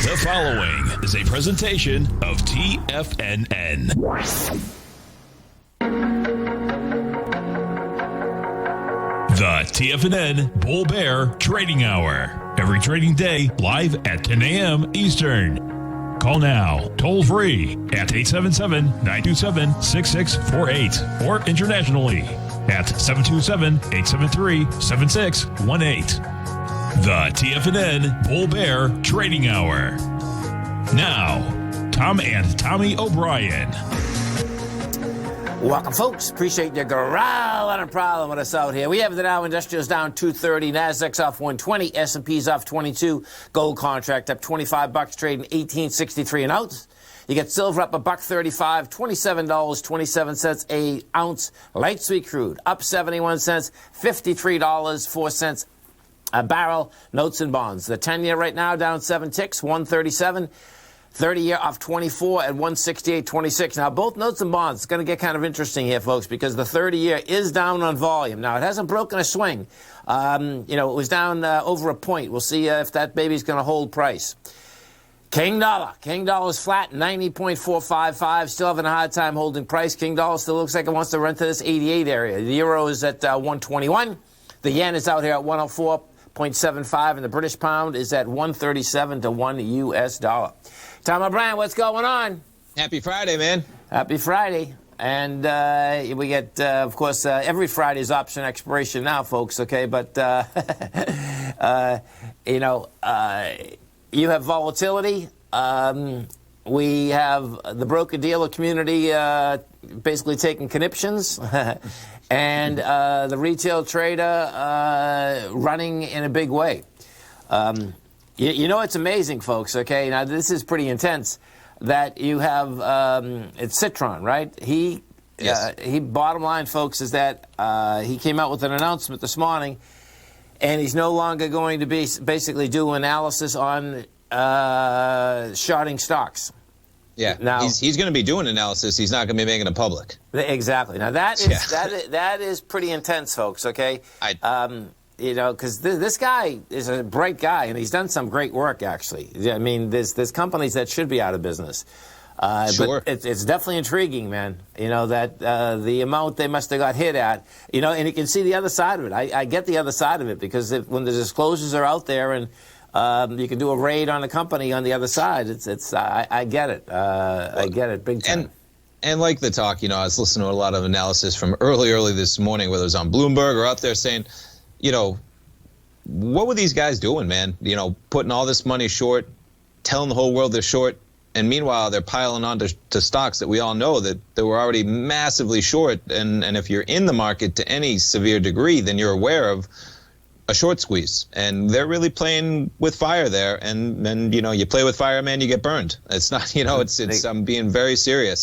The following is a presentation of TFNN. The TFNN Bull Bear Trading Hour. Every trading day, live at 10 a.m. Eastern. Call now, toll free at 877-927-6648 or internationally at 727-873-7618. The TFNN Bull Bear Trading Hour. Now, Tom and Tommy O'Brien. Welcome, folks. Appreciate you growling and prowling with us out here. We have the Dow Industrials down 230, Nasdaq's off 120, S&P's off 22, gold contract up $25, trading 18.63 an ounce. You get silver up $1.35, $27.27 a ounce. Light sweet crude up 71 cents, $53.04 a barrel. Notes and bonds. The 10-year right now down 7 ticks, 137. 30-year off 24 at 168.26. Now, both notes and bonds, it's going to get kind of interesting here, folks, because the 30-year is down on volume. Now, it hasn't broken a swing. It was down over a point. We'll see if that baby's going to hold price. King Dollar's flat, 90.455. Still having a hard time holding price. King Dollar still looks like it wants to run to this 88 area. The euro is at 121. The yen is out here at 104.75, and the British pound is at 137 to 1 U.S. dollar. Tom O'Brien, what's going on? Happy Friday, man. Happy Friday. And we get, of course, every Friday's option expiration now, folks, okay? But, you have volatility. We have the broker-dealer community basically taking conniptions. And the retail trader running in a big way. It's amazing, folks, okay? Now, this is pretty intense that you have, it's Citron, right? He, bottom line, folks, is that he came out with an announcement this morning, and he's no longer going to be basically do analysis on shorting stocks. Yeah, now, he's going to be doing analysis. He's not going to be making it public. Exactly. Now, that is pretty intense, folks, okay? Because this guy is a bright guy, and he's done some great work, actually. I mean, there's companies that should be out of business. Sure. But it's definitely intriguing, man, that the amount they must have got hit at, and you can see the other side of it. I get the other side of it, because when the disclosures are out there and you can do a raid on a company on the other side, I get it. I get it big time. And like the talk, I was listening to a lot of analysis from early this morning, whether it was on Bloomberg or out there saying, what were these guys doing, man? Putting all this money short, telling the whole world they're short, and meanwhile they're piling on to stocks that we all know that they were already massively short. And if you're in the market to any severe degree, then you're aware of a short squeeze. And they're really playing with fire there. And you play with fire, man, you get burned. It's not, I'm being very serious.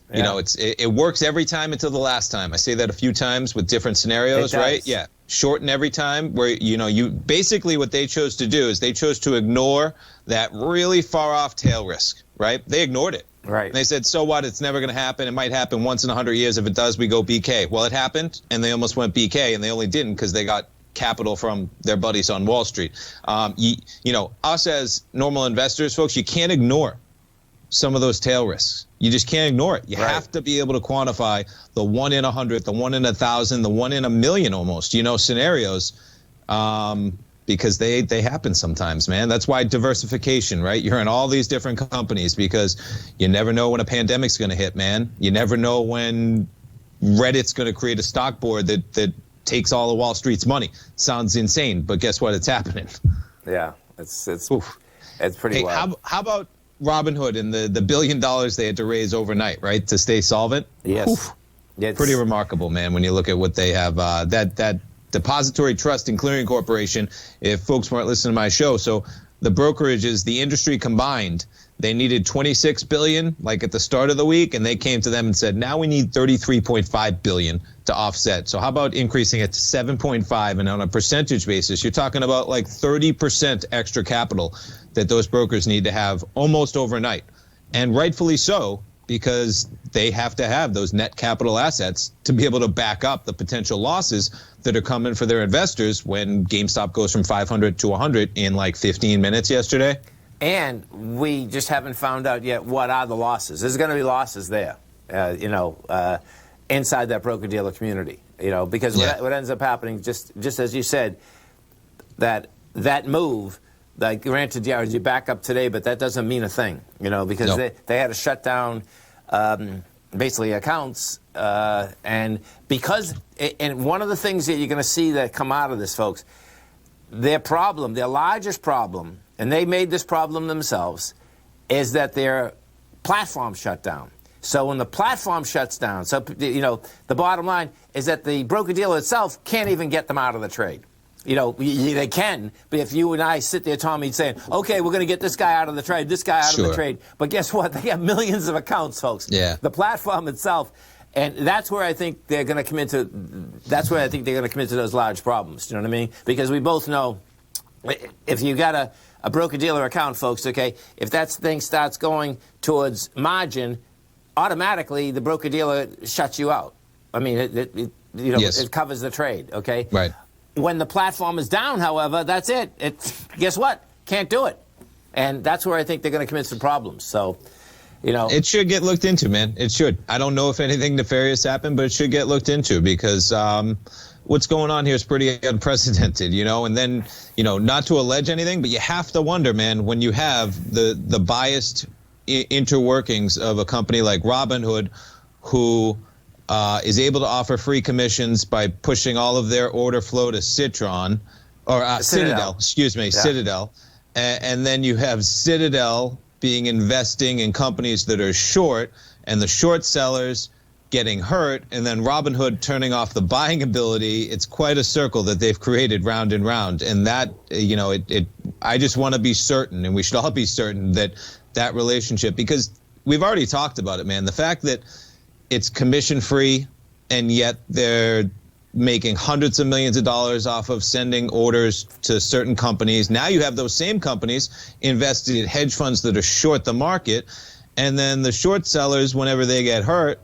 It works every time until the last time. I say that a few times with different scenarios, right? Yeah. Shorten every time, where, you basically what they chose to do is they chose to ignore that really far off tail risk, right? They ignored it. Right. And they said, so what? It's never going to happen. It might happen once in 100 years. If it does, we go BK. Well, it happened, and they almost went BK, and they only didn't because they got capital from their buddies on Wall Street. Us as normal investors, folks, you can't ignore some of those tail risks. You just can't ignore it. You have to be able to quantify the 1 in 100, the 1 in 1,000, the 1 in a million almost, scenarios, because they happen sometimes, man. That's why diversification, right? You're in all these different companies because you never know when a pandemic's going to hit, man. You never know when Reddit's going to create a stock board that takes all of Wall Street's money. Sounds insane, but guess what? It's happening. Yeah, it's pretty wild. How about Robinhood and the $1 billion they had to raise overnight, right, to stay solvent? Yes. Pretty remarkable, man, when you look at what they have. That Depository Trust and Clearing Corporation, if folks weren't listening to my show, so the brokerages, the industry combined, they needed $26 billion, like at the start of the week, and they came to them and said, now we need $33.5 billion to offset. So how about increasing it to 7.5, and on a percentage basis, you're talking about like 30% extra capital that those brokers need to have almost overnight. And rightfully so, because they have to have those net capital assets to be able to back up the potential losses that are coming for their investors when GameStop goes from 500 to 100 in like 15 minutes yesterday. And we just haven't found out yet what are the losses. There's going to be losses there, inside that broker-dealer community. Because what ends up happening, just as you said, that move, like granted, you back up today, but that doesn't mean a thing, because they had to shut down basically accounts, and one of the things that you're going to see that come out of this, folks, their largest problem, and they made this problem themselves, is that their platform shut down. So when the platform shuts down, the bottom line is that the broker-dealer itself can't even get them out of the trade. They can, but if you and I sit there, Tommy, saying, okay, we're going to get this guy out of the trade, this guy out of the trade, but guess what? They have millions of accounts, folks. Yeah. The platform itself, and that's where I think they're going to come into those large problems. You know what I mean? Because we both know if you got a broker-dealer account, folks, okay, if that thing starts going towards margin, automatically the broker-dealer shuts you out. I mean, it covers the trade, okay? Right. When the platform is down, however, that's it. Guess what? Can't do it. And that's where I think they're going to come into some problems. So, It should get looked into, man. It should. I don't know if anything nefarious happened, but it should get looked into because what's going on here is pretty unprecedented, And then, not to allege anything, but you have to wonder, man, when you have the biased interworkings of a company like Robinhood, who is able to offer free commissions by pushing all of their order flow to Citadel, Citadel, and then you have Citadel being investing in companies that are short, and the short sellers getting hurt, and then Robinhood turning off the buying ability. It's quite a circle that they've created round and round, and that I just want to be certain, and we should all be certain that relationship, because we've already talked about it, man. The fact that it's commission free, and yet they're making hundreds of millions of dollars off of sending orders to certain companies. Now you have those same companies invested in hedge funds that are short the market, and then the short sellers, whenever they get hurt,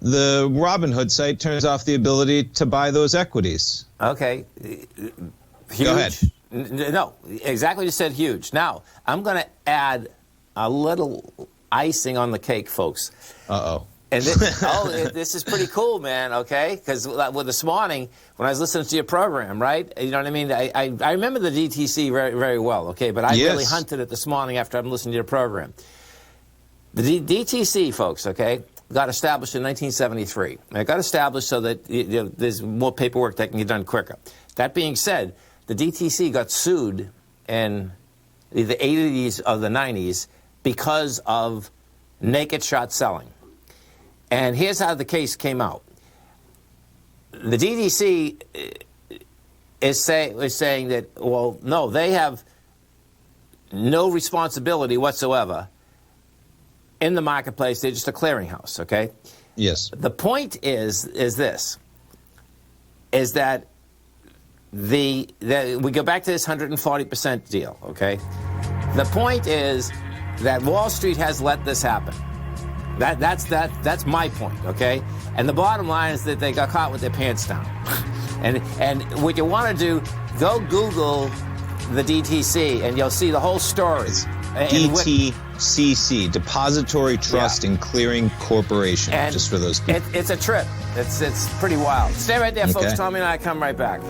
the Robinhood site turns off the ability to buy those equities. Okay. Huge. Go ahead. No, exactly what you said, huge. Now, I'm going to add a little icing on the cake, folks. Uh-oh. And this is pretty cool, man, okay? Because this morning, when I was listening to your program, right? You know what I mean? I remember the DTC very, very well, okay? But I really hunted it this morning after I'm listening to your program. The DTC, folks, okay, got established in 1973. And it got established so that there's more paperwork that can get done quicker. That being said, the DTC got sued in the 80s or the 90s because of naked short selling. And here's how the case came out. The DTC is saying that, well, no, they have no responsibility whatsoever in the marketplace. They're just a clearinghouse, okay? Yes. The point is that we go back to this 140% deal, okay? The point is that Wall Street has let this happen. That's my point, okay? And the bottom line is that they got caught with their pants down. And what you want to do, go Google the DTC, and you'll see the whole story. DTCC, Depository Trust and Clearing Corporation, and just for those people. It's a trip. It's pretty wild. Stay right there, folks. Tommy and I come right back.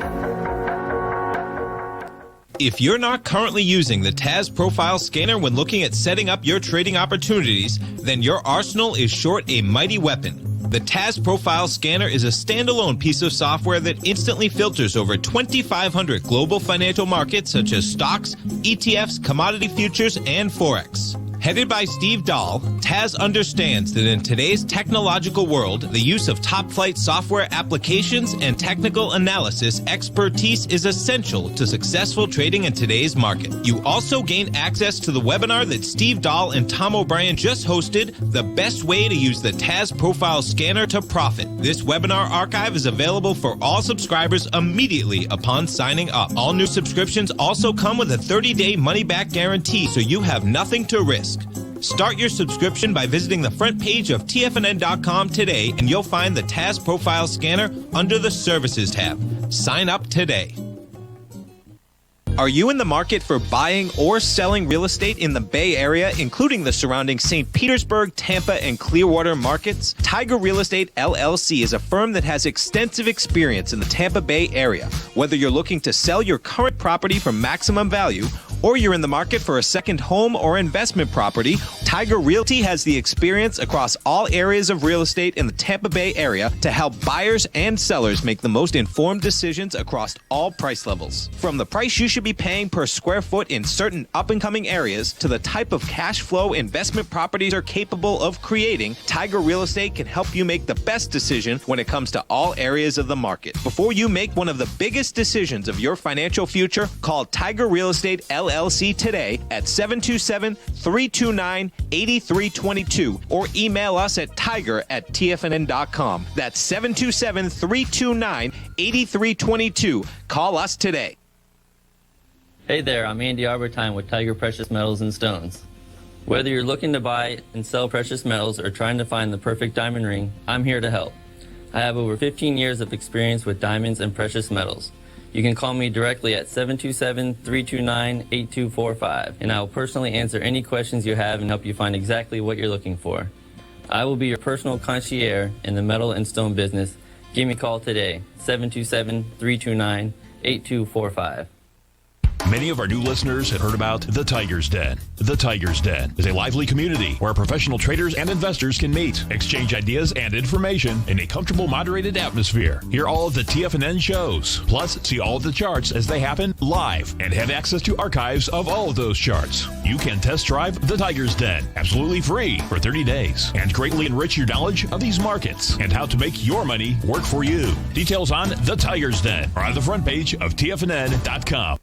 If you're not currently using the TAS Profile Scanner when looking at setting up your trading opportunities, then your arsenal is short a mighty weapon. The TAS Profile Scanner is a standalone piece of software that instantly filters over 2,500 global financial markets such as stocks, ETFs, commodity futures, and Forex. Headed by Steve Dahl, TAS understands that in today's technological world, the use of top-flight software applications and technical analysis expertise is essential to successful trading in today's market. You also gain access to the webinar that Steve Dahl and Tom O'Brien just hosted, The Best Way to Use the TAS Profile Scanner to Profit. This webinar archive is available for all subscribers immediately upon signing up. All new subscriptions also come with a 30-day money-back guarantee, so you have nothing to risk. Start your subscription by visiting the front page of TFNN.com today, and you'll find the TAS Profile Scanner under the Services tab. Sign up today. Are you in the market for buying or selling real estate in the Bay Area, including the surrounding St. Petersburg, Tampa, and Clearwater markets? Tiger Real Estate LLC is a firm that has extensive experience in the Tampa Bay area. Whether you're looking to sell your current property for maximum value, or you're in the market for a second home or investment property, Tiger Realty has the experience across all areas of real estate in the Tampa Bay area to help buyers and sellers make the most informed decisions across all price levels. From the price you should be paying per square foot in certain up-and-coming areas to the type of cash flow investment properties are capable of creating, Tiger Real Estate can help you make the best decision when it comes to all areas of the market. Before you make one of the biggest decisions of your financial future, call Tiger Real Estate LLC today at 727-329-8322 or email us at tiger@tfnn.com. That's 727-329-8322. Call us today. Hey there, I'm Andy Arbertine with Tiger Precious Metals and Stones. Whether you're looking to buy and sell precious metals or trying to find the perfect diamond ring, I'm here to help. I have over 15 years of experience with diamonds and precious metals. You can call me directly at 727-329-8245, and I will personally answer any questions you have and help you find exactly what you're looking for. I will be your personal concierge in the metal and stone business. Give me a call today, 727-329-8245. Many of our new listeners have heard about The Tiger's Den. The Tiger's Den is a lively community where professional traders and investors can meet, exchange ideas and information in a comfortable, moderated atmosphere. Hear all of the TFNN shows, plus see all of the charts as they happen live and have access to archives of all of those charts. You can test drive The Tiger's Den absolutely free for 30 days and greatly enrich your knowledge of these markets and how to make your money work for you. Details on The Tiger's Den are on the front page of TFNN.com.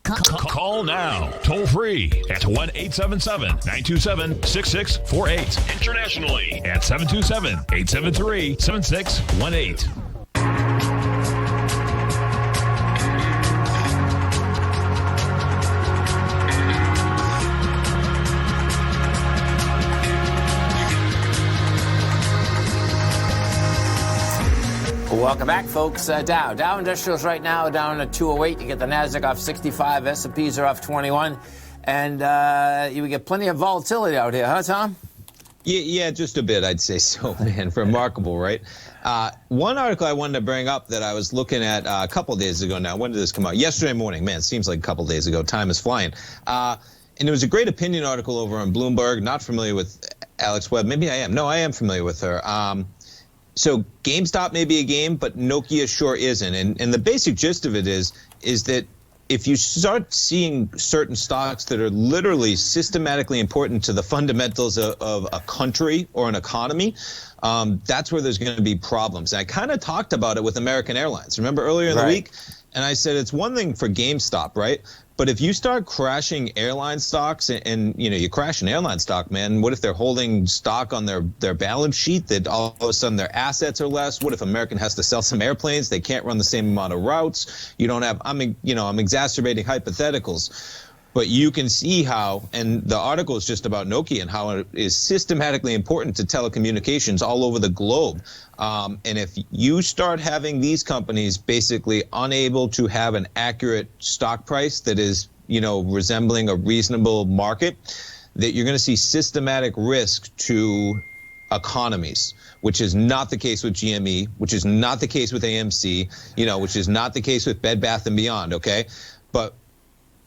Call now, toll free at 1-877-927-6648. Internationally at 727-873-7618. Welcome back, folks. Dow Industrials right now down at 208. You get the Nasdaq off 65. S&Ps are off 21. And you get plenty of volatility out here, huh, Tom? Yeah, just a bit, I'd say so, man. Remarkable, right? One article I wanted to bring up that I was looking at a couple days ago now. When did this come out? Yesterday morning. Man, it seems like a couple days ago. Time is flying. And it was a great opinion article over on Bloomberg. Not familiar with Alex Webb. Maybe I am. No, I am familiar with her. So GameStop may be a game, but Nokia sure isn't. And the basic gist of it is that if you start seeing certain stocks that are literally systematically important to the fundamentals of a country or an economy, that's where there's going to be problems. And I kind of talked about it with American Airlines. Remember earlier in the week? And I said it's one thing for GameStop, right? But if you start crashing airline stocks and you crash an airline stock, man, what if they're holding stock on their balance sheet that all of a sudden their assets are less? What if American has to sell some airplanes? They can't run the same amount of routes. You don't have, I'm exacerbating hypotheticals. But you can see how, and the article is just about Nokia and how it is systematically important to telecommunications all over the globe. And if you start having these companies basically unable to have an accurate stock price that is, resembling a reasonable market, that you're going to see systematic risk to economies, which is not the case with GME, which is not the case with AMC, which is not the case with Bed Bath & Beyond, okay? But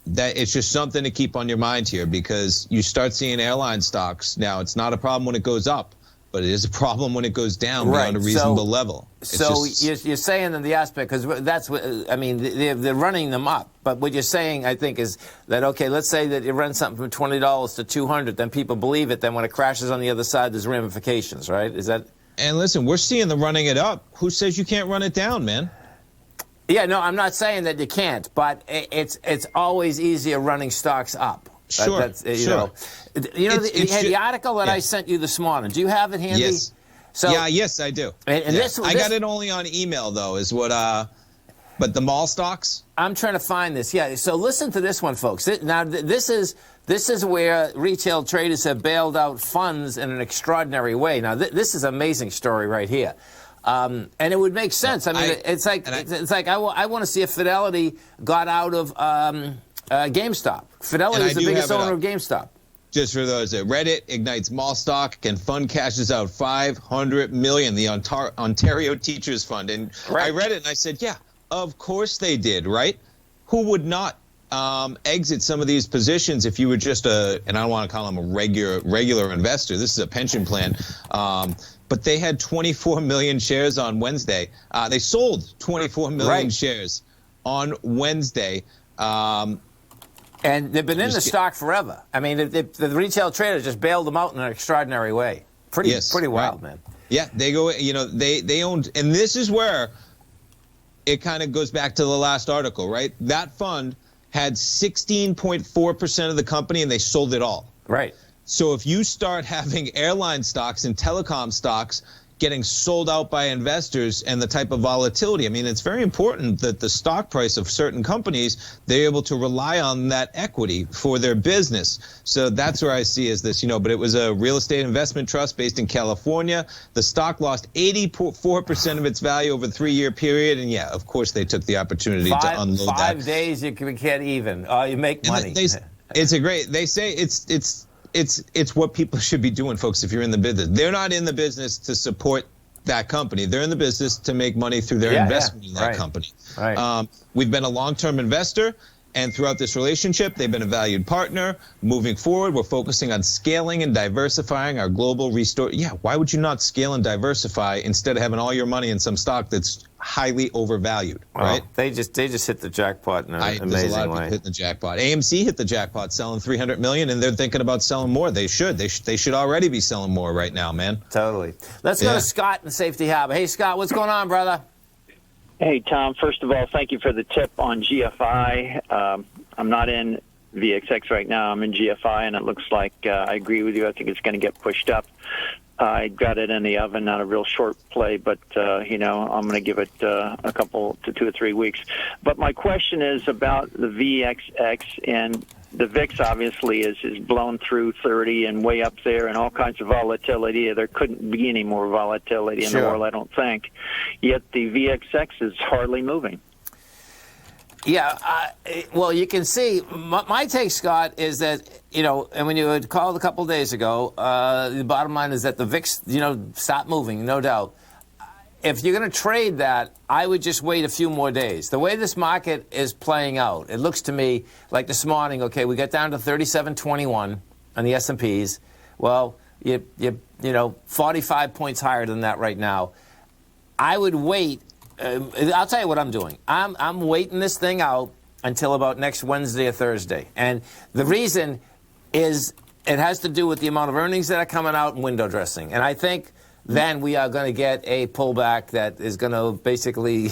that it's just something to keep on your mind here, because you start seeing airline stocks. Now, it's not a problem when it goes up, but it is a problem when it goes down beyond a reasonable level. You're saying in the aspect, because that's what, they're running them up. But what you're saying, I think, is that, okay, let's say that you run something from $20 to $200, then people believe it. Then when it crashes on the other side, there's ramifications, right? Is that? And listen, we're seeing them running it up. Who says you can't run it down, man? Yeah, no, I'm not saying that you can't, but it's always easier running stocks up. Sure, the article that I sent you this morning, do you have it handy? Yes. Yes, I do. And this, I got it only on email, though, is what, but the mall stocks? I'm trying to find this, yeah. So listen to this one, folks. Now, this is where retail traders have bailed out funds in an extraordinary way. Now, this is an amazing story right here. And it would make sense. I mean, it's like I want to see if Fidelity got out of GameStop. Fidelity is the biggest owner of GameStop. Just for those that read it, ignites mall stock and fund cashes out $500 million, the Ontario Teachers Fund. And I read it and I said, yeah, of course they did, right? Who would not exit some of these positions if you were just and I don't want to call them a regular investor. This is a pension plan. But they had 24 million shares on Wednesday. They sold 24 million shares on Wednesday. And they've been in the stock forever. I mean, the retail traders just bailed them out in an extraordinary way. Pretty wild, man. Yeah, they go, they owned, and this is where it kind of goes back to the last article, right? That fund had 16.4% of the company, and they sold it all. Right. So if you start having airline stocks and telecom stocks getting sold out by investors and the type of volatility, I mean, it's very important that the stock price of certain companies, they're able to rely on that equity for their business. So that's where I see is this, but it was a real estate investment trust based in California. The stock lost 84% of its value over a 3-year period. And yeah, of course, they took the opportunity to unload that. 5 days, you can get even. You make money. They say it's what people should be doing, folks, if you're in the business. They're not in the business to support that company. They're in the business to make money through their investment in that company. Right. We've been a long-term investor, and throughout this relationship, they've been a valued partner. Moving forward, we're focusing on scaling and diversifying our global restore. Yeah, why would you not scale and diversify instead of having all your money in some stock that's highly overvalued, right? They just hit the jackpot in an amazing there's a lot way. of people hitting the jackpot. AMC hit the jackpot, selling $300 million, and they're thinking about selling more. They should. They should already be selling more right now, man. Totally. Let's go to Scott in Safety Harbor. Hey, Scott, what's going on, brother? Hey, Tom. First of all, thank you for the tip on GFI. I'm not in VXX right now. I'm in GFI, and it looks like I agree with you. I think it's going to get pushed up. I got it in the oven, not a real short play, but, I'm going to give it a couple to 2 or 3 weeks. But my question is about the VXX, and the VIX obviously is blown through 30 and way up there and all kinds of volatility. There couldn't be any more volatility in the world, I don't think. Yet the VXX is hardly moving. Yeah, well, you can see, my take, Scott, is that, and when you had called a couple days ago, the bottom line is that the VIX, stopped moving, no doubt. If you're going to trade that, I would just wait a few more days. The way this market is playing out, it looks to me like this morning, okay, we got down to 37.21 on the S&Ps. Well, you 45 points higher than that right now. I would wait. I'll tell you what I'm doing. I'm waiting this thing out until about next Wednesday or Thursday. And the reason is it has to do with the amount of earnings that are coming out and window dressing. And I think then we are going to get a pullback that is going to basically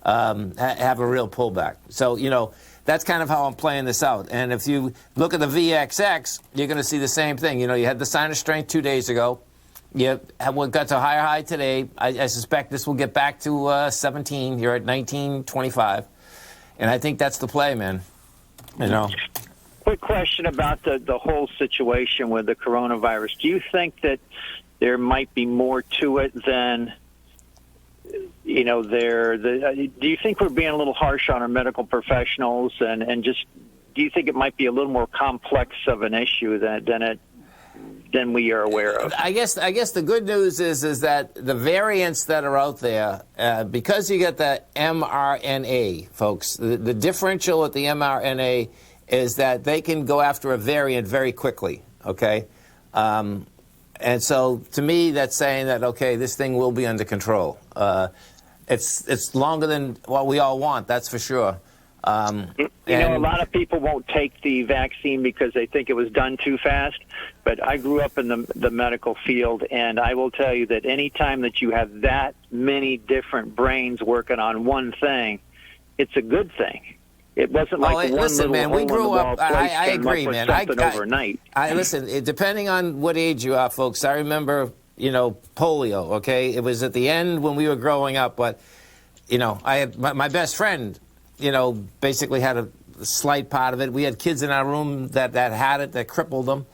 have a real pullback. So, that's kind of how I'm playing this out. And if you look at the VXX, you're going to see the same thing. You had the sign of strength 2 days ago. You got to a higher high today. I suspect this will get back to 17. You're at 19.25. And I think that's the play, man. Quick question about the whole situation with the coronavirus. Do you think that there might be more to it than, do you think we're being a little harsh on our medical professionals and just do you think it might be a little more complex of an issue than we are aware of? I guess the good news is that the variants that are out there, because you get the mRNA, folks, the differential with the mRNA is that they can go after a variant very quickly, okay? And so to me, that's saying that, okay, this thing will be under control. It's longer than what we all want, that's for sure. A lot of people won't take the vaccine because they think it was done too fast. But I grew up in the medical field, and I will tell you that any time that you have that many different brains working on one thing, it's a good thing. It wasn't like one listen, little man, we grew up. I agree, man. Overnight. Listen. Depending on what age you are, folks, I remember, polio. Okay, it was at the end when we were growing up, but I had my best friend. Basically had a slight part of it. We had kids in our room that had it, that crippled them.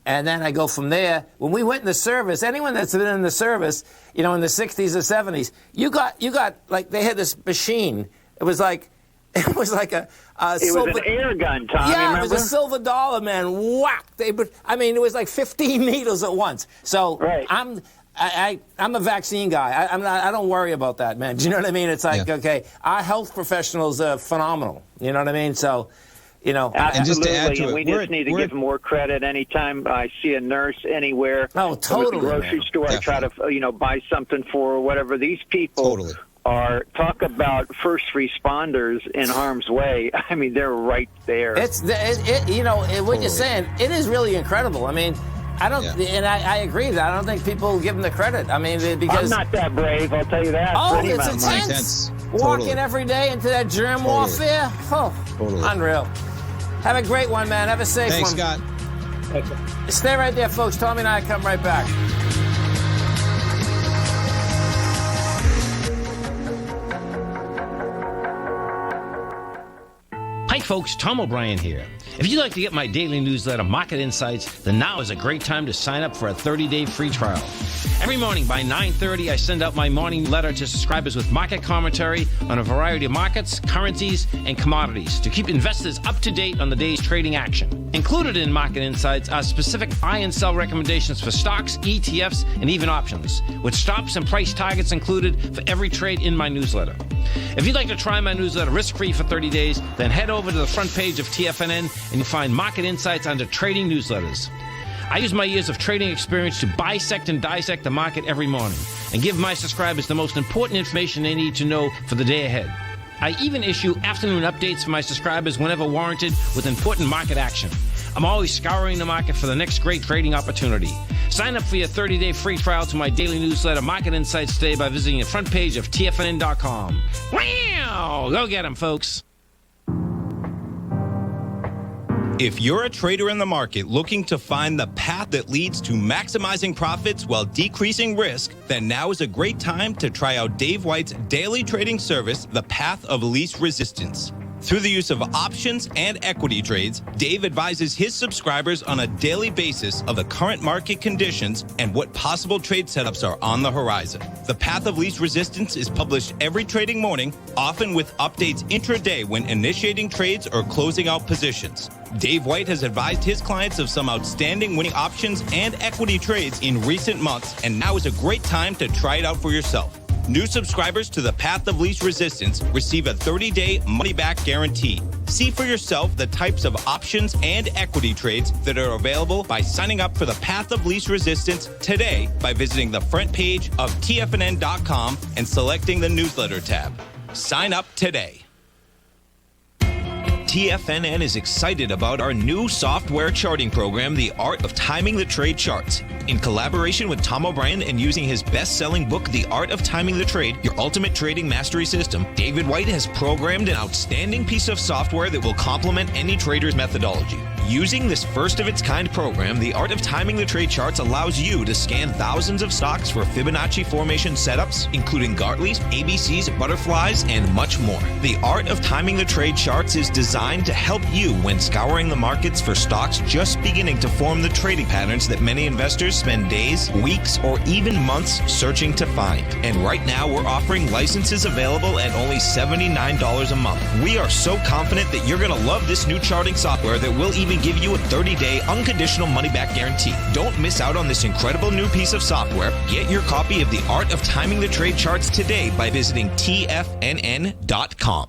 And then I go from there. When we went in the service, anyone that's been in the service, in the 60s or 70s, you got like they had this machine. It was like a It was an air gun, Tom. Yeah, it was a silver dollar, man. Whack! It was like 15 needles at once. So right. I'm a vaccine guy. I don't worry about that, man. Do you know what I mean? It's like, okay, our health professionals are phenomenal. You know what I mean? So, absolutely. just to add to it, we just need to give more credit. Anytime I see a nurse anywhere, oh, totally, at the grocery store, I try to buy something for or whatever. These people talk about first responders in harm's way. I mean, they're right there. What you're saying, it is really incredible. I mean, I don't, and I agree that I don't think people give them the credit. I mean, because I'm not that brave, I'll tell you that. Oh, it's intense. Walking every day into that germ warfare. Oh, unreal. Have a great one, man. Have a safe one. Thanks, Scott. Stay right there, folks. Tommy and I come right back. Hi folks, Tom O'Brien here. If you'd like to get my daily newsletter, Market Insights, then now is a great time to sign up for a 30-day free trial. Every morning by 9:30, I send out my morning letter to subscribers with market commentary on a variety of markets, currencies, and commodities to keep investors up to date on the day's trading action. Included in Market Insights are specific buy and sell recommendations for stocks, ETFs, and even options, with stops and price targets included for every trade in my newsletter. If you'd like to try my newsletter risk-free for 30 days, then head over to the front page of TFNN and you'll find Market Insights under Trading Newsletters. I use my years of trading experience to bisect and dissect the market every morning and give my subscribers the most important information they need to know for the day ahead. I even issue afternoon updates for my subscribers whenever warranted with important market action. I'm always scouring the market for the next great trading opportunity. Sign up for your 30-day free trial to my daily newsletter, Market Insights, today by visiting the front page of TFNN.com. Wow! Go get them, folks. If you're a trader in the market looking to find the path that leads to maximizing profits while decreasing risk, then now is a great time to try out Dave White's daily trading service, The Path of Least Resistance. Through the use of options and equity trades, Dave advises his subscribers on a daily basis of the current market conditions and what possible trade setups are on the horizon. The Path of Least Resistance is published every trading morning, often with updates intraday when initiating trades or closing out positions. Dave White has advised his clients of some outstanding winning options and equity trades in recent months, and now is a great time to try it out for yourself. New subscribers to the Path of Least Resistance receive a 30-day money-back guarantee. See for yourself the types of options and equity trades that are available by signing up for the Path of Least Resistance today by visiting the front page of TFNN.com and selecting the newsletter tab. Sign up today. TFNN is excited about our new software charting program, The Art of Timing the Trade Charts. In collaboration with Tom O'Brien and using his best-selling book, The Art of Timing the Trade, Your Ultimate Trading Mastery System, David White has programmed an outstanding piece of software that will complement any trader's methodology. Using this first-of-its-kind program, The Art of Timing the Trade Charts allows you to scan thousands of stocks for Fibonacci formation setups, including Gartley's, ABCs, butterflies, and much more. The Art of Timing the Trade Charts is designed to help you when scouring the markets for stocks just beginning to form the trading patterns that many investors spend days, weeks, or even months searching to find. And right now, we're offering licenses available at only $79 a month. We are so confident that you're going to love this new charting software that will even give you a 30-day unconditional money-back guarantee. Don't miss out on this incredible new piece of software. Get your copy of The Art of Timing the Trade Charts today by visiting TFNN.com.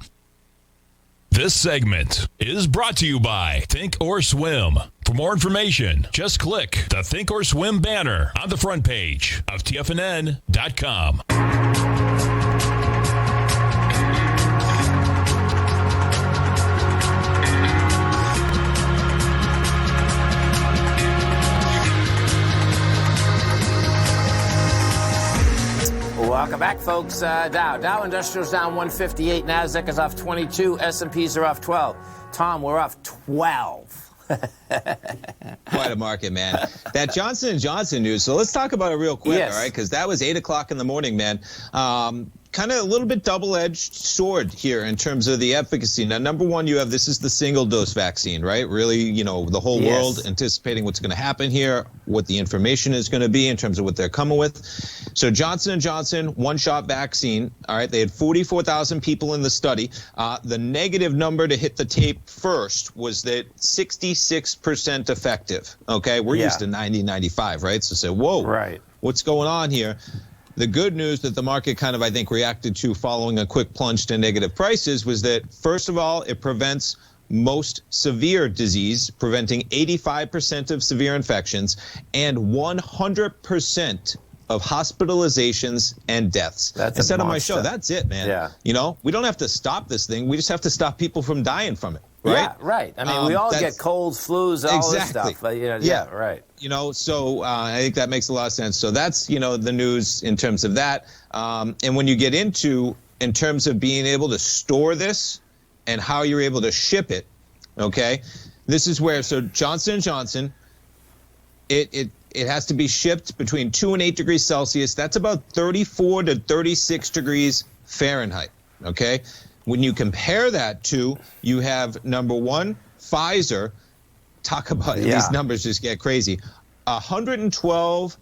This segment is brought to you by Think or Swim. For more information, just click the Think or Swim banner on the front page of TFNN.com. Welcome back, folks. Dow Industrial's down 158. NASDAQ is off 22. S&Ps are off 12. Tom, we're off 12. Quite a market, man. That Johnson & Johnson news. So let's talk about it real quick, Yes. all right? Because that was 8 o'clock in the morning, man. kind of a little bit double-edged sword here in terms of the efficacy. Now, number one, this is the single-dose vaccine, right? Really, the whole world anticipating what's going to happen here, what the information is going to be in terms of what they're coming with. So Johnson & Johnson, one-shot vaccine, all right, they had 44,000 people in the study. The negative number to hit the tape first was that 66% effective, okay? We're used to 90, 95, right? So say, whoa, right. What's going on here? The good news that the market kind of, I think, reacted to following a quick plunge to negative prices was that, first of all, it prevents most severe disease, preventing 85% of severe infections and 100% of hospitalizations and deaths. That's I said on my show, that's it, man. Yeah. We don't have to stop this thing. We just have to stop people from dying from it. Right? Yeah, right. I mean, we all get colds, flus, all this stuff. Yeah, right. So I think that makes a lot of sense. So that's, the news in terms of that. And when you get in terms of being able to store this and how you're able to ship it, okay, this is where, so Johnson & Johnson, it has to be shipped between 2 and 8 degrees Celsius. That's about 34 to 36 degrees Fahrenheit, okay? When you compare that to, you have number one, Pfizer, talk about it, these numbers just get crazy, 112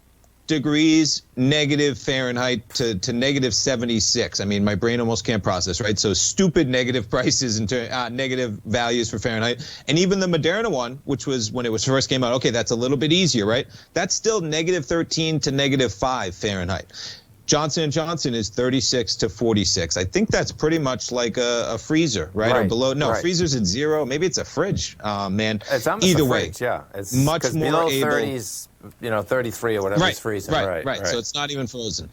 degrees negative Fahrenheit to negative 76. I mean, my brain almost can't process, right? So stupid negative prices into negative values for Fahrenheit. And even the Moderna one, which was when it was first came out, okay, that's a little bit easier, right? That's still negative 13 to negative 5 Fahrenheit. Johnson & Johnson is 36 to 46. I think that's pretty much like a freezer, right? Or below. No, freezer's at 0. Maybe it's a fridge, man. It's either way, fridge, yeah. It's much more below able. 30s, 33 or whatever is freezing. Right. So it's not even frozen.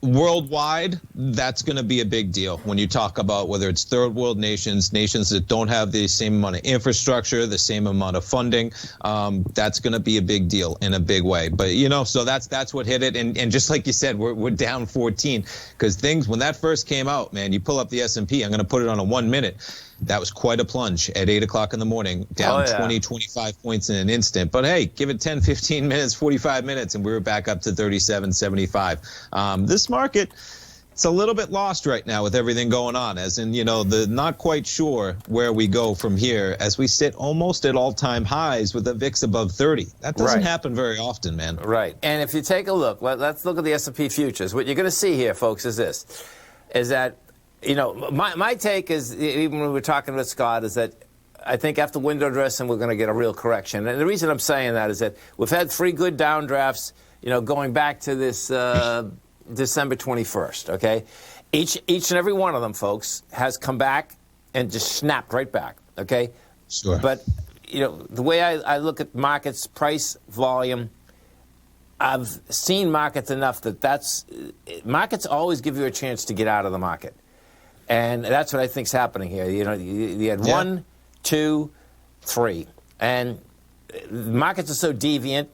Worldwide, that's going to be a big deal when you talk about whether it's third world nations that don't have the same amount of infrastructure, the same amount of funding. That's going to be a big deal in a big way. But, so that's what hit it. And just like you said, we're down 14 because things, when that first came out, man, you pull up the S&P, I'm going to put it on a 1 minute. That was quite a plunge at 8 o'clock in the morning, down 20, 25 points in an instant. But, hey, give it 10, 15 minutes, 45 minutes, and we were back up to 37.75. This market, it's a little bit lost right now with everything going on, as in, the not quite sure where we go from here as we sit almost at all-time highs with the VIX above 30. That doesn't happen very often, man. Right. And if you take a look, let's look at the S&P futures. What you're going to see here, folks, is that my take is, even when we were talking with Scott, is that I think after window dressing, we're going to get a real correction. And the reason I'm saying that is that we've had 3 good downdrafts, going back to this December 21st, okay? Each and every one of them, folks, has come back and just snapped right back, okay? Sure. But, the way I look at markets, price, volume, I've seen markets enough that markets always give you a chance to get out of the market. And that's what I think's happening here. You had 1, 2, 3. And markets are so deviant.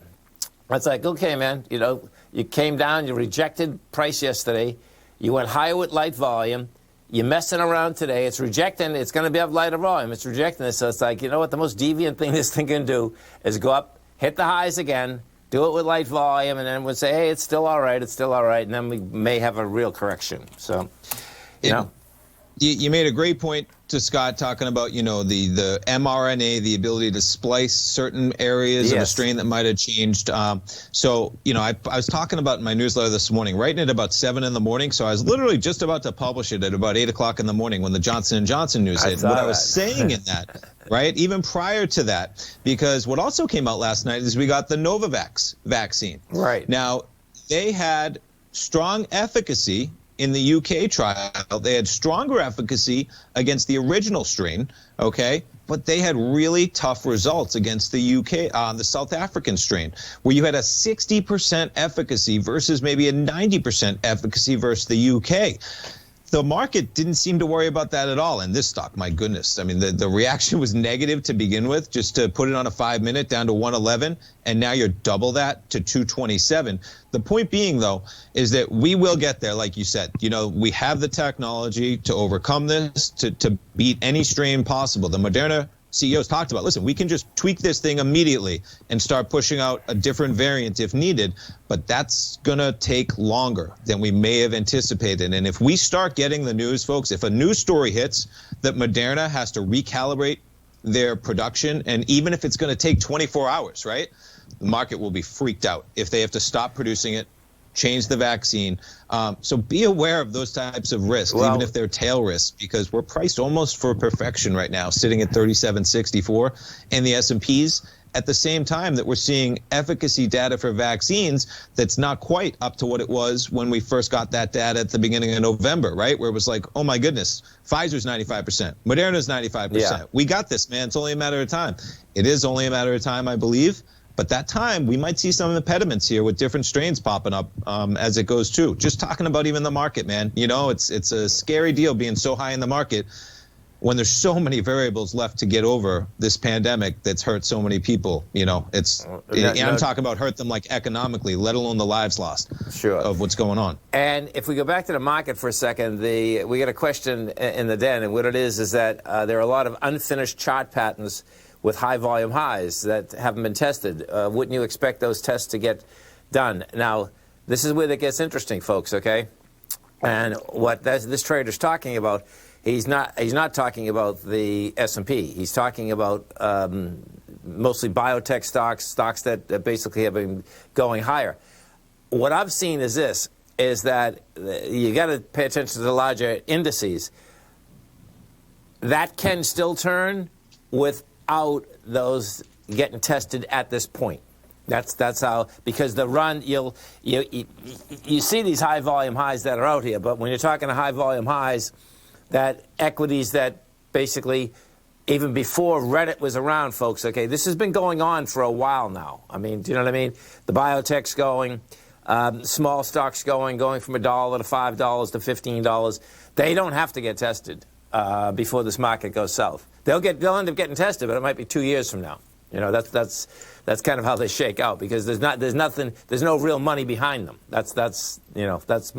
It's like, okay, man, you came down, you rejected price yesterday. You went higher with light volume. You're messing around today. It's rejecting. It's going to be of lighter volume. It's rejecting it. So it's like, what? The most deviant thing this thing can do is go up, hit the highs again, do it with light volume, and then we'll say, hey, it's still all right. It's still all right. And then we may have a real correction. So, You made a great point to Scott talking about, the mRNA, the ability to splice certain areas of a strain that might have changed. I was talking about in my newsletter this morning, writing it about 7 in the morning. So I was literally just about to publish it at about 8 o'clock in the morning when the Johnson & Johnson news hit. What I was saying in that, right, even prior to that, because what also came out last night is we got the Novavax vaccine. Right. Now, they had strong efficacy in the UK trial. They had stronger efficacy against the original strain, okay? But they had really tough results against the the South African strain, where you had a 60% efficacy versus maybe a 90% efficacy versus the UK. The market didn't seem to worry about that at all in this stock. My goodness. I mean, the reaction was negative to begin with, just to put it on a 5-minute down to 111, and now you're double that to 227. The point being, though, is that we will get there, like you said. We have the technology to overcome this, to beat any strain possible. The Moderna CEOs talked about, listen, we can just tweak this thing immediately and start pushing out a different variant if needed, but that's going to take longer than we may have anticipated. And if we start getting the news, folks, if a news story hits that Moderna has to recalibrate their production, and even if it's going to take 24 hours, right, the market will be freaked out if they have to stop producing it, change the vaccine. So be aware of those types of risks, even if they're tail risks, because we're priced almost for perfection right now, sitting at 37.64, and the S&Ps at the same time that we're seeing efficacy data for vaccines that's not quite up to what it was when we first got that data at the beginning of November, right? Where it was like, oh my goodness, Pfizer's 95%, Moderna's 95%. Yeah. We got this, man. It's only a matter of time. It is only a matter of time, I believe. But that time, we might see some impediments here with different strains popping up as it goes too. Just talking about even the market, man. You know, it's a scary deal being so high in the market when there's so many variables left to get over this pandemic that's hurt so many people. You know, I'm talking about hurt them like economically, let alone the lives lost of what's going on. And if we go back to the market for a second, we get a question in the den, and what it is that there are a lot of unfinished chart patterns with high volume highs that haven't been tested. Wouldn't you expect those tests to get done? Now, this is where it gets interesting, folks, okay? And what this trader's talking about, he's not talking about the S&P. He's talking about mostly biotech stocks that basically have been going higher. What I've seen is that you got to pay attention to the larger indices. That can still turn without those getting tested at this point. That's how, because the run, you see these high volume highs that are out here, but when you're talking high volume highs, that equities that basically, even before Reddit was around, folks, okay, this has been going on for a while now. I mean, do you know what I mean? The biotech's going, small stocks going from $1 to $5 to $15. They don't have to get tested before this market goes south. They'll end up getting tested, but it might be 2 years from now. You know, that's kind of how they shake out, because there's no real money behind them. That's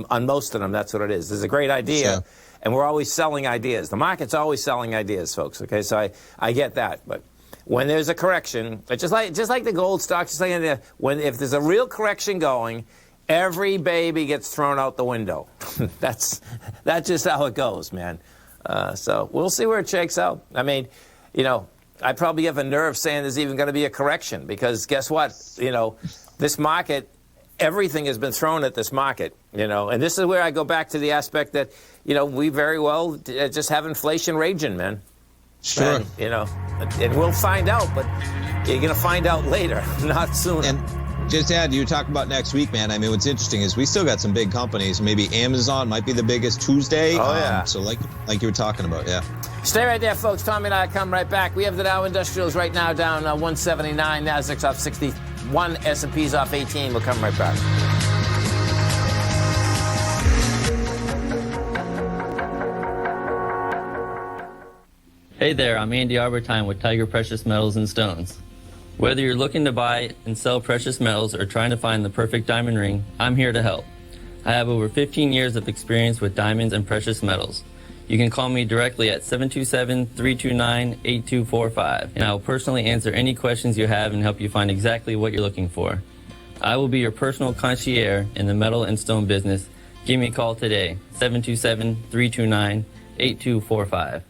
on most of them. That's what it is. There's a great idea, and we're always selling ideas. The market's always selling ideas, folks. Okay, so I get that, but when there's a correction, it's just like the gold stocks, just like if there's a real correction going, every baby gets thrown out the window. That's just how it goes, man. So we'll see where it shakes out. I mean, you know, I probably have a nerve saying there's even going to be a correction, because guess what? You know, this market, everything has been thrown at this market, you know, and this is where I go back to the aspect that, you know, we very well just have inflation raging, man. Sure. And, you know, and we'll find out, but you're going to find out later, not sooner. And just to add, you talk about next week, man. I mean, what's interesting is we still got some big companies. Maybe Amazon might be the biggest Tuesday. Oh, yeah. So like you were talking about, yeah. Stay right there, folks. Tommy and I come right back. We have the Dow Industrials right now down 179. Nasdaq's off 61. S&P's off 18. We'll come right back. Hey there, I'm Andy Arbertine with Tiger Precious Metals and Stones. Whether you're looking to buy and sell precious metals or trying to find the perfect diamond ring, I'm here to help. I have over 15 years of experience with diamonds and precious metals. You can call me directly at 727-329-8245, and I will personally answer any questions you have and help you find exactly what you're looking for. I will be your personal concierge in the metal and stone business. Give me a call today, 727-329-8245.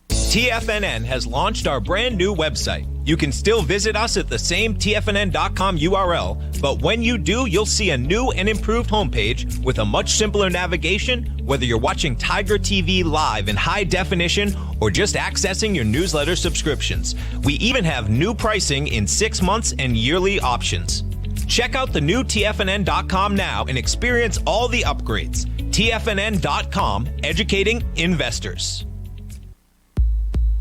TFNN has launched our brand new website. You can still visit us at the same TFNN.com URL, but when you do, you'll see a new and improved homepage with a much simpler navigation, whether you're watching Tiger TV live in high definition or just accessing your newsletter subscriptions. We even have new pricing in 6 months and yearly options. Check out the new TFNN.com now and experience all the upgrades. TFNN.com, educating investors.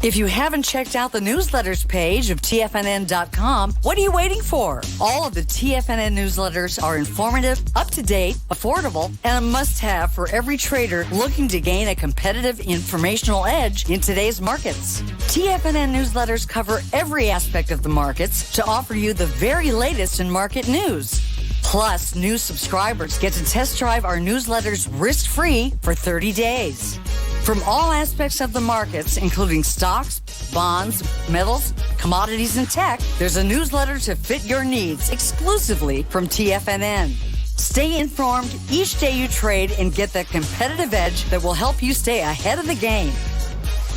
If you haven't checked out the newsletters page of TFNN.com, what are you waiting for? All of the TFNN newsletters are informative, up-to-date, affordable, and a must-have for every trader looking to gain a competitive informational edge in today's markets. TFNN newsletters cover every aspect of the markets to offer you the very latest in market news. Plus, new subscribers get to test drive our newsletters risk-free for 30 days. From all aspects of the markets, including stocks, bonds, metals, commodities, and tech, there's a newsletter to fit your needs exclusively from TFNN. Stay informed each day you trade and get that competitive edge that will help you stay ahead of the game.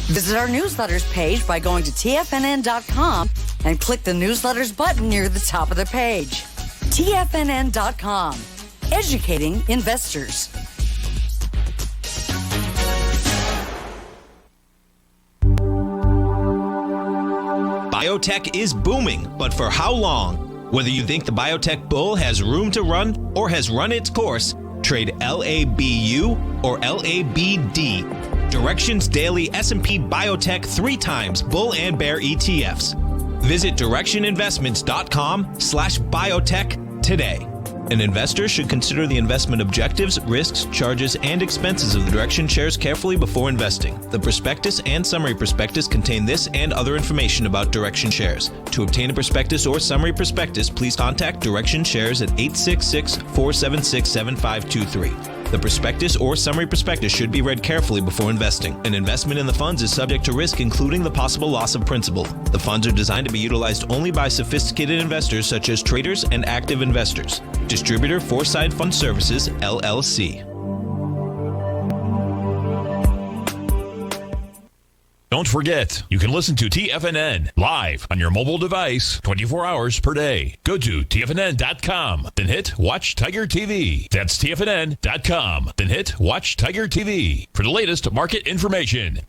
Visit our newsletters page by going to TFNN.com and click the newsletters button near the top of the page. TFNN.com, educating investors. Biotech is booming, but for how long? Whether you think the biotech bull has room to run or has run its course, trade LABU or LABD. Direction's daily S&P Biotech 3 times bull and bear ETFs. Visit directioninvestments.com/biotech today. An investor should consider the investment objectives, risks, charges, and expenses of the Direction shares carefully before investing. The prospectus and summary prospectus contain this and other information about Direction shares. To obtain a prospectus or summary prospectus, please contact Direction shares at 866-476-7523. The prospectus or summary prospectus should be read carefully before investing. An investment in the funds is subject to risk, including the possible loss of principal. The funds are designed to be utilized only by sophisticated investors such as traders and active investors. Distributor Foreside Fund Services, LLC. Don't forget, you can listen to TFNN live on your mobile device 24 hours per day. Go to TFNN.com, then hit Watch Tiger TV. That's TFNN.com, then hit Watch Tiger TV for the latest market information.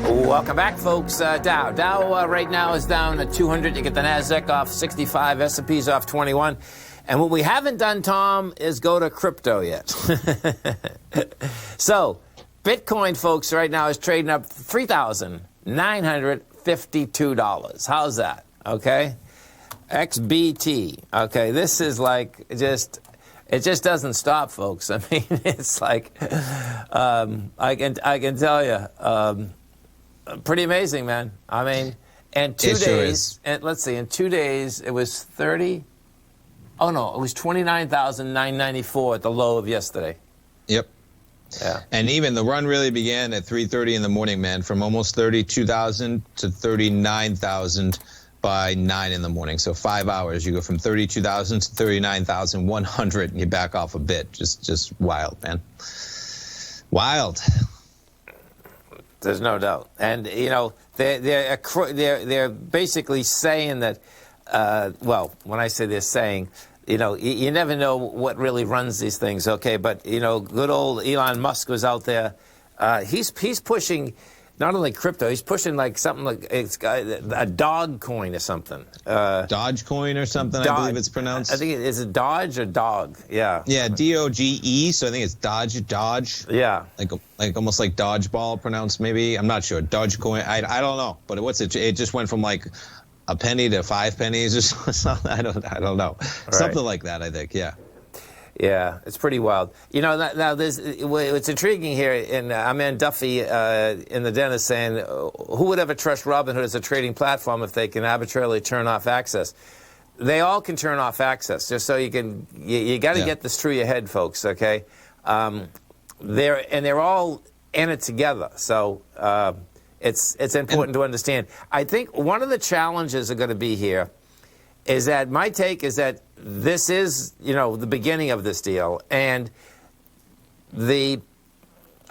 Welcome back, folks. Dow right now is down at 200. You get the NASDAQ off 65, S&P's off 21. And what we haven't done, Tom, is go to crypto yet. So, Bitcoin, folks, right now is trading up $3,952. How's that? Okay? XBT. Okay, this is like it just doesn't stop, folks. I mean, it's like, I can tell you, pretty amazing, man. I mean, and 2 days, and let's see, in 2 days, it was 30. Oh, no, it was 29,994 at the low of yesterday. Yep. Yeah. And even the run really began at 3:30 in the morning, man, from almost 32,000 to 39,000 by 9 in the morning. So 5 hours. You go from 32,000 to 39,100, and you back off a bit. Just wild, man. Wild. There's no doubt, and you know they're basically saying that. Well, when I say they're saying, you know, you never know what really runs these things. Okay, but you know, good old Elon Musk was out there. He's pushing not only crypto, he's pushing like something like it's a dog coin or something. Dogecoin or something, I believe it's pronounced. I think is it Dodge or Dog? Yeah. Yeah, Doge. So I think it's Dodge. Yeah. Like almost like dodgeball pronounced, maybe. I'm not sure. Dogecoin. I don't know. But what's it? It just went from like a penny to 5 pennies or something. I don't know. Right. Something like that, I think. Yeah. Yeah, it's pretty wild. You know, now what's intriguing here, and Aman Duffy in the den is saying, who would ever trust Robinhood as a trading platform if they can arbitrarily turn off access? They all can turn off access, just so you can. You got to get this through your head, folks. Okay, they're all in it together. So it's important to understand. I think one of the challenges are going to be here is that my take is that this is, you know, the beginning of this deal, and the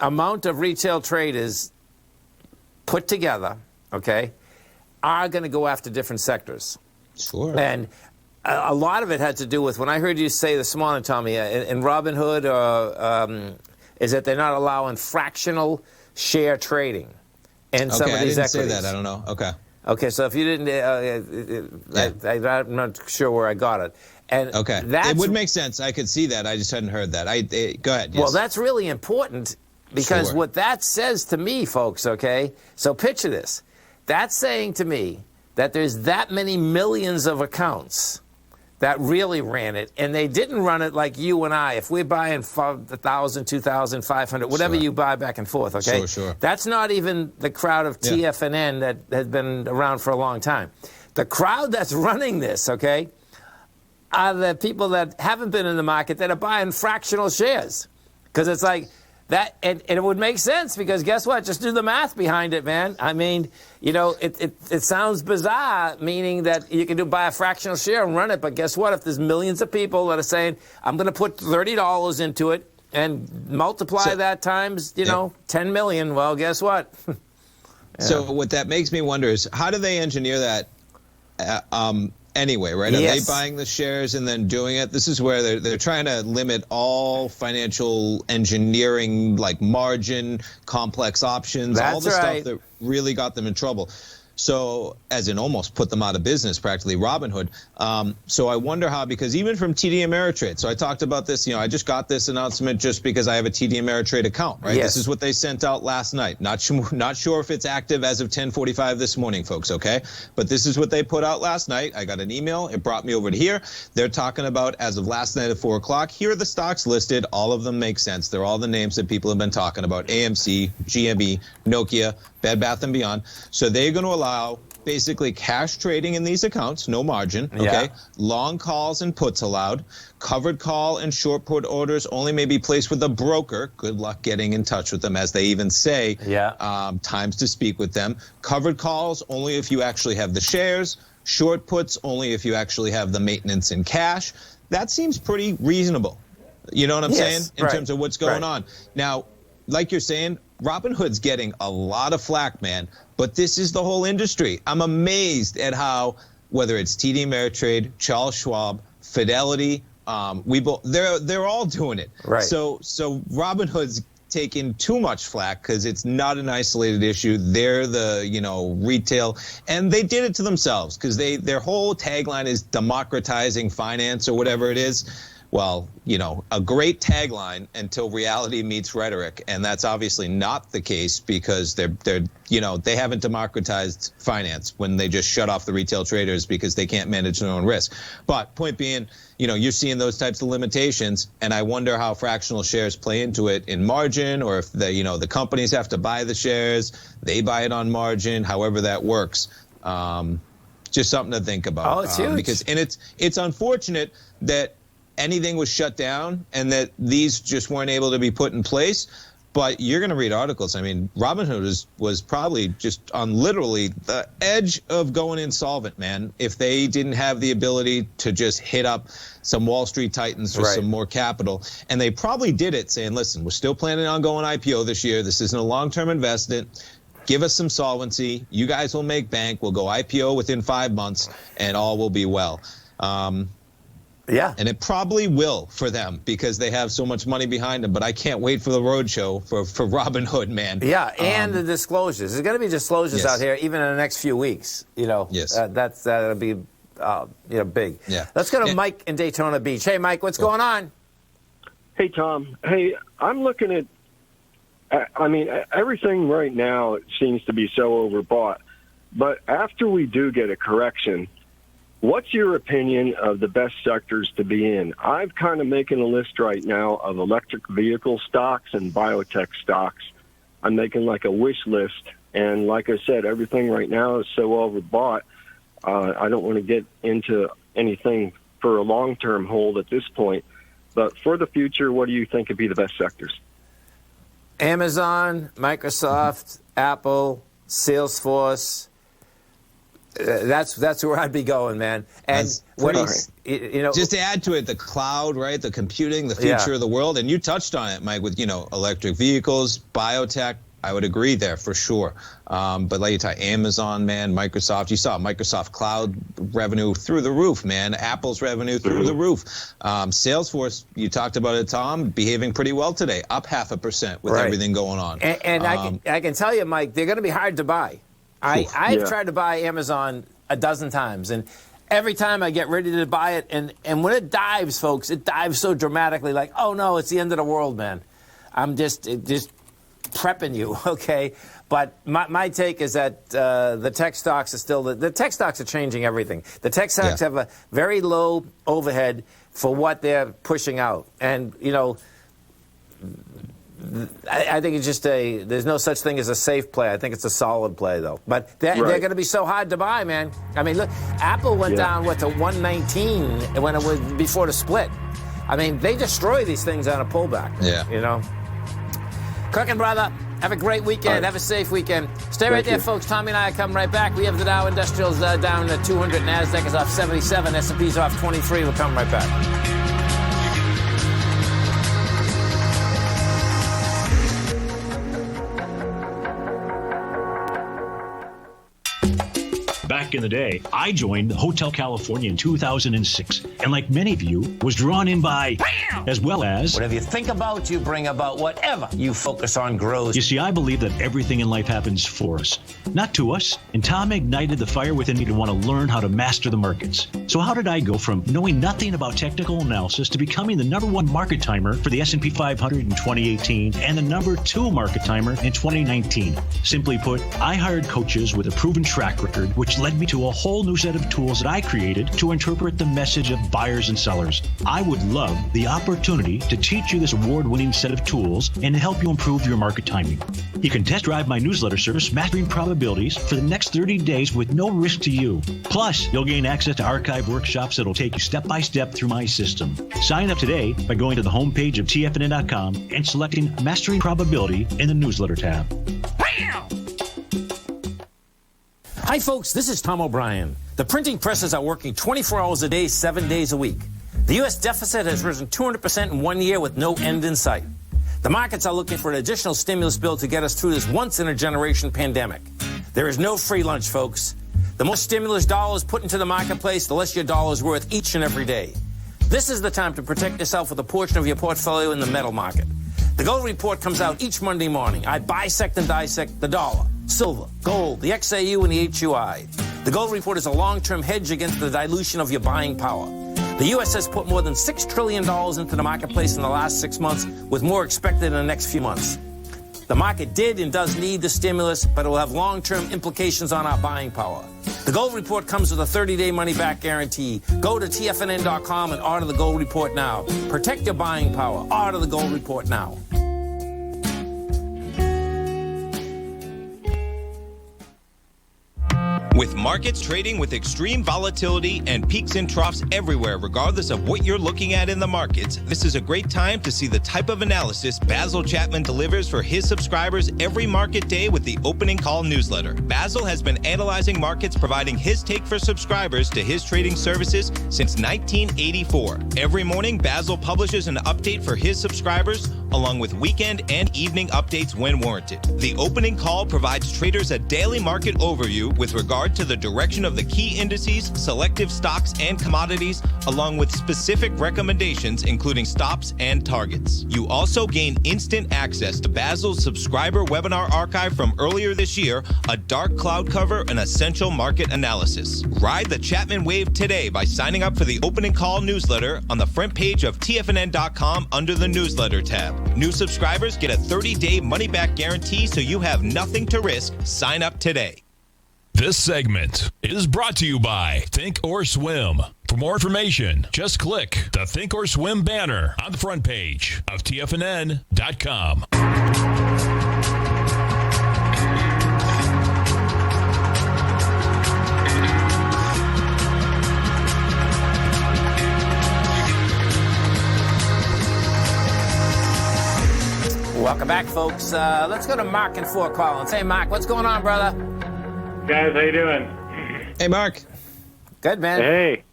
amount of retail traders put together, okay, are going to go after different sectors. Sure. And a lot of it had to do with, when I heard you say this morning, Tommy, in Robinhood, is that they're not allowing fractional share trading in some of these equities. I didn't say that. I don't know. Okay. Okay, so if you didn't, I'm not sure where I got it. And okay, it would make sense. I could see that. I just hadn't heard that. Go ahead. Yes. Well, that's really important because what that says to me, folks, okay, so picture this. That's saying to me that there's that many millions of accounts that really ran it, and they didn't run it like you and I. If we're buying 1,000, 2,000, 500, whatever you buy back and forth, okay? Sure. That's not even the crowd of TFNN that has been around for a long time. The crowd that's running this, okay, are the people that haven't been in the market that are buying fractional shares. Because it's like that, and it would make sense because guess what? Just do the math behind it, man. I mean, you know, it sounds bizarre, meaning that you can buy a fractional share and run it, but guess what? If there's millions of people that are saying, I'm going to put $30 into it and multiply that times, you know, 10 million, well, guess what? So what that makes me wonder is how do they engineer that anyway, right? Are they buying the shares and then doing it? This is where they're trying to limit all financial engineering, like margin, complex options, all the stuff that really got them in trouble. So, as in almost put them out of business, practically, Robinhood. So I wonder how, because even from TD Ameritrade, so I talked about this, you know, I just got this announcement just because I have a TD Ameritrade account, right? This is what they sent out last night. Not sure if it's active as of 10:45 this morning, folks, okay? But this is what they put out last night. I got an email. It brought me over to here. They're talking about, as of last night at 4 o'clock, here are the stocks listed. All of them make sense. They're all the names that people have been talking about: AMC, GME, Nokia, Bed Bath & Beyond. So they're going to allow basically cash trading in these accounts, no margin, okay? Long calls and puts allowed. Covered call and short put orders only may be placed with a broker. Good luck getting in touch with them, as they even say. Times to speak with them. Covered calls only if you actually have the shares. Short puts only if you actually have the maintenance in cash. That seems pretty reasonable. You know what I'm saying? In terms of what's going on. Now, like you're saying, Robinhood's getting a lot of flack, man, but this is the whole industry. I'm amazed at how, whether it's TD Ameritrade, Charles Schwab, Fidelity, they're all doing it. So Robinhood's taking too much flack because it's not an isolated issue. They're the, you know, retail, and they did it to themselves because their whole tagline is democratizing finance or whatever it is. Well, you know, a great tagline until reality meets rhetoric, and that's obviously not the case because they're you know, they haven't democratized finance when they just shut off the retail traders because they can't manage their own risk. But point being, you know, you're seeing those types of limitations, and I wonder how fractional shares play into it in margin, or if the, you know, the companies have to buy the shares, they buy it on margin, however that works. Just something to think about. Oh, it's huge. Because, and it's unfortunate that anything was shut down and that these just weren't able to be put in place. But you're going to read articles. I mean, Robinhood was probably just on literally the edge of going insolvent, man, if they didn't have the ability to just hit up some Wall Street titans for some more capital. And they probably did it saying, listen, we're still planning on going IPO this year. This isn't a long-term investment. Give us some solvency. You guys will make bank. We'll go IPO within 5 months, and all will be well. And it probably will for them because they have so much money behind them. But I can't wait for the roadshow for Robinhood, man. And the disclosures. There's going to be disclosures out here even in the next few weeks. You know, that'll be you know, big. Let's go to Mike in Daytona Beach. Hey, Mike, what's going on? Hey, Tom. Hey, I'm looking at. I mean, everything right now seems to be so overbought. But after we do get a correction, what's your opinion of the best sectors to be in? I'm kind of making a list right now of electric vehicle stocks and biotech stocks. I'm making like a wish list. And like I said, everything right now is so overbought. I don't want to get into anything for a long-term hold at this point. But for the future, what do you think would be the best sectors? Amazon, Microsoft, Apple, Salesforce. That's where I'd be going, man. And you know, just to add to it, the cloud, right? The computing, the future of the world. And you touched on it, Mike, with, you know, electric vehicles, biotech. I would agree there for sure. But like you talk, Amazon, man, Microsoft. You saw Microsoft cloud revenue through the roof, man. Apple's revenue through the roof. Salesforce, you talked about it, Tom, behaving pretty well today, up 0.5% with everything going on. And I can tell you, Mike, they're going to be hard to buy. I've tried to buy Amazon a dozen times, and every time I get ready to buy it, and when it dives, folks, it dives so dramatically, like, oh no, it's the end of the world, man. I'm just prepping you, okay? But my take is that the tech stocks are still, the tech stocks are changing everything. The tech stocks have a very low overhead for what they're pushing out. And, you know, I think it's just there's no such thing as a safe play. I think it's a solid play, though. But they're going to be so hard to buy, man. I mean, look, Apple went down, to 119 when it was before the split. I mean, they destroy these things on a pullback. Yeah. You know? Cooking, brother. Have a great weekend. Have a safe weekend. Stay right there, folks. Tommy and I are coming right back. We have the Dow Industrials down to 200. NASDAQ is off 77. S&P's off 23. We'll come right back. Back in the day, I joined Hotel California in 2006, and like many of you, was drawn in by, as well as... Whatever you think about, you bring about. Whatever you focus on grows. You see, I believe that everything in life happens for us, not to us. And Tom ignited the fire within me to want to learn how to master the markets. So how did I go from knowing nothing about technical analysis to becoming the #1 market timer for the S&P 500 in 2018 and the #2 market timer in 2019? Simply put, I hired coaches with a proven track record, which led me to a whole new set of tools that I created to interpret the message of buyers and sellers. I would love the opportunity to teach you this award-winning set of tools and to help you improve your market timing. You can test drive my newsletter service, Mastering Probabilities, for the next 30 days with no risk to you. Plus, you'll gain access to archive workshops that'll take you step-by-step through my system. Sign up today by going to the homepage of TFNN.com and selecting Mastering Probability in the newsletter tab. Hi, folks. This is Tom O'Brien. The printing presses are working 24 hours a day, 7 days a week. The U.S. deficit has risen 200% in 1 year with no end in sight. The markets are looking for an additional stimulus bill to get us through this once-in-a-generation pandemic. There is no free lunch, folks. The more stimulus dollars put into the marketplace, the less your dollar is worth each and every day. This is the time to protect yourself with a portion of your portfolio in the metal market. The Gold Report comes out each Monday morning. I bisect and dissect the dollar, silver, gold, the XAU, and the HUI. The Gold Report is a long-term hedge against the dilution of your buying power. The U.S. has put more than $6 trillion into the marketplace in the last 6 months, with more expected in the next few months. The market did and does need the stimulus, but it will have long-term implications on our buying power. The Gold Report comes with a 30-day money-back guarantee. Go to TFNN.com and order the Gold Report now. Protect your buying power. Order the Gold Report now. With markets trading with extreme volatility and peaks and troughs everywhere, regardless of what you're looking at in the markets, this is a great time to see the type of analysis Basil Chapman delivers for his subscribers every market day with the Opening Call newsletter. Basil has been analyzing markets, providing his take for subscribers to his trading services since 1984. Every morning, Basil publishes an update for his subscribers, along with weekend and evening updates when warranted. The Opening Call provides traders a daily market overview with regard to the direction of the key indices, selective stocks, and commodities, along with specific recommendations, including stops and targets. You also gain instant access to Basil's subscriber webinar archive from earlier this year, a dark cloud cover, and essential market analysis. Ride the Chapman wave today by signing up for the Opening Call newsletter on the front page of TFNN.com under the newsletter tab. New subscribers get a 30-day money-back guarantee, so you have nothing to risk. Sign up today. This segment is brought to you by Think or Swim. For more information, just click the Think or Swim banner on the front page of TFNN.com. Welcome back, folks. Let's go to Mark in Fort Collins. Hey, Mark, what's going on, brother? Guys, how you doing? Hey, Mark. Good, man. Hey,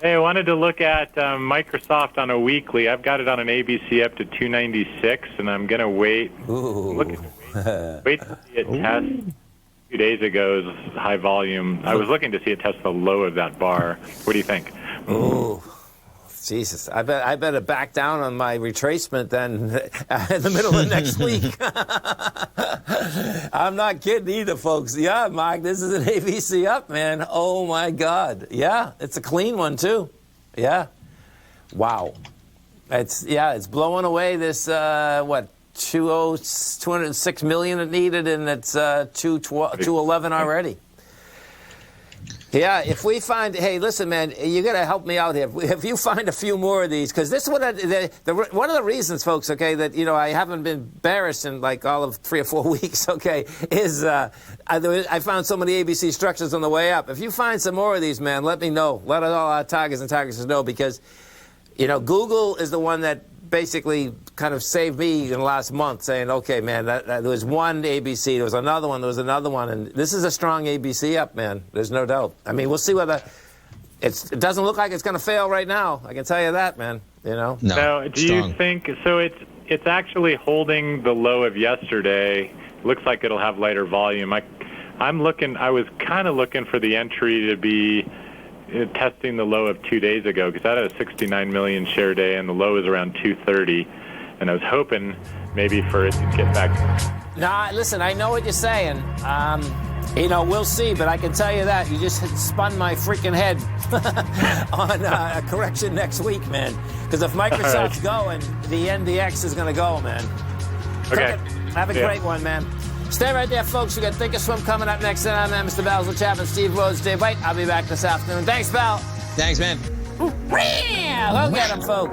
I wanted to look at Microsoft on a weekly. I've got it on an ABC up to 296, and I'm going to wait. Wait to see it test. 2 days ago, it was high volume. I was looking to see it test the low of that bar. What do you think? Ooh. Jesus, I better back down on my retracement then in the middle of next week. I'm not kidding either, folks. Yeah, Mark, this is an ABC up, man. Oh, my God. Yeah, it's a clean one, too. Yeah. Wow. It's blowing away this, 206 million it needed, and it's 211 already. Yeah, if we find, hey, listen, man, you got to help me out here. If you find a few more of these, because this is what one of the reasons, folks, okay, that I haven't been bearish in like all of 3 or 4 weeks, okay, is I found so many ABC structures on the way up. If you find some more of these, man, let me know. Let all our targets and targets know, because Google is the one that basically kind of saved me in the last month, saying, okay, man, there was one ABC, there was another one, and this is a strong ABC up, man. There's no doubt. I mean, we'll see whether it doesn't look like it's going to fail right now. I can tell you that, man. No. So do you think so? It's actually holding the low of yesterday. Looks like it'll have lighter volume. I'm looking. I was kind of looking for the entry to be testing the low of 2 days ago, because that had a 69 million share day, and the low is around 230, and I was hoping maybe for it to get back. Nah, listen, I know what you're saying. We'll see, but I can tell you that you just spun my freaking head on a correction next week, man. Because if Microsoft's going, the NDX is going to go, man. Okay. Have a great one, man. Stay right there, folks. We got Thinkorswim coming up next. And I'm Mr. Basil Chapman, Steve Rhodes, Dave White. I'll be back this afternoon. Thanks, pal. Thanks, man. Go get him, folks.